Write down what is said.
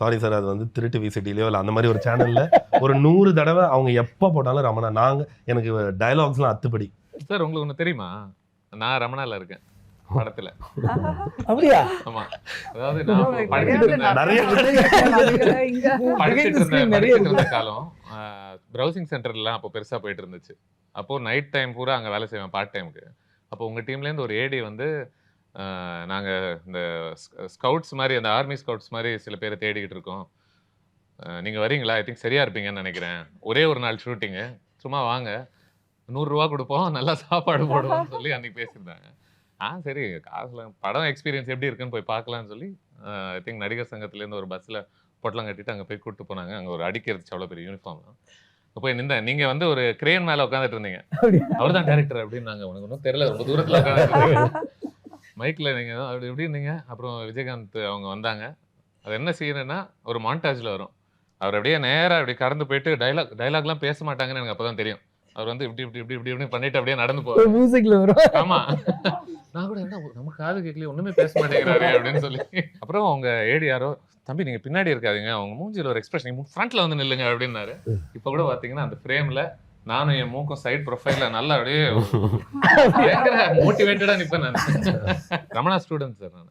Sorry sir, அது வந்து திருட்டு விசிட்டிலையோ இல்லை அந்த மாதிரி ஒரு சேனல்ல ஒரு 100 தடவை அவங்க எப்போ போட்டாலும் ரமணா. எனக்கு டயலாக்ஸ்லாம் அத்துப்படி. சார் உங்களுக்கு ஒண்ணு தெரியுமா, நான் ரமணால இருக்கேன் படத்துல. அப்படியா? ஆமா, அதாவது நான் படிச்சுட்டு இருந்த காலம் ப்ரௌசிங் சென்டர்லாம் அப்போ பெருசா போயிட்டு இருந்துச்சு. அப்போ நைட் டைம் பூரா அங்க வேலை செய்வேன் பார்ட் டைமுக்கு. அப்போ உங்க டீம்ல இருந்து ஒரு ஏடி வந்து நாங்க இந்த ஸ்கவுட்ஸ் மாதிரி, அந்த ஆர்மி ஸ்கவுட்ஸ் மாதிரி சில பேரை தேடிக்கிட்டு இருக்கோம், நீங்க வரீங்களா? ஐ திங்க் சரியா இருப்பீங்கன்னு நினைக்கிறேன். ஒரே ஒரு நாள் ஷூட்டிங்கு, சும்மா வாங்க, 100 ரூபா கொடுப்போம், நல்லா சாப்பாடு போடுவோம்னு சொல்லி அன்னைக்கு பேசியிருந்தாங்க. சரி, காசுல படம் எக்ஸ்பீரியன்ஸ் எப்படி இருக்குன்னு போய் பார்க்கலான்னு சொல்லி ஐ திங்க் நடிகர் சங்கத்துலேருந்து ஒரு பஸ்ஸில் பொட்டலம் கட்டிட்டு அங்கே போய் கூப்பிட்டு போனாங்க. அங்கே ஒரு அடிக்கிறது அவ்வளோ பெரிய யூனிஃபார்ம். போய் நின்றேன். நீங்க வந்து ஒரு கிரேன் மேல உட்காந்துட்டு இருந்தீங்க. அவர் தான் டைரக்டர் அப்படின்னாங்க. உனக்கு ஒன்றும் தெரியல, ரொம்ப தூரத்தில் உட்காந்து மைக்கில் நீங்க அப்படி எப்படி இருந்தீங்க. அப்புறம் விஜயகாந்த் அவங்க வந்தாங்க. அது என்ன சீனுன்னா ஒரு மாண்டாஜில் வரும். அவர் அப்படியே நேராக அப்படி கடந்து போயிட்டு டைலாக்லாம் பேச மாட்டாங்கன்னு எனக்கு அப்போ தான் தெரியும். அவர் வந்து இப்படி இப்படி இப்படி இப்படி இப்படி பண்ணிட்டு அப்படியே நடந்து போவார். மியூசிக்ல வரும். ஆமா, நான் கூட என்ன நம்ம காது கேட்கலையே, ஒண்ணுமே பேச மாட்டேங்கிறாரு அப்படின்னு சொல்லி. அப்புறம் அவங்க ஏடி யாரோ, தம்பி நீங்க பின்னாடி இருக்காதீங்க, அவங்க மூஞ்சில ஒரு எக்ஸ்பிரஷன், ஃப்ரண்ட்ல வந்து நில்லுங்க அப்படின்னாரு. இப்ப கூட பாத்தீங்கன்னா அந்த ஃப்ரேம்ல நானும் என் மூக்கும் சைட் ப்ரொஃபைல்ல நல்லா அப்படியே மோட்டிவேட்டடா நிப்பேன் நான். ரமணா ஸ்டூடெண்ட் சார் நான்.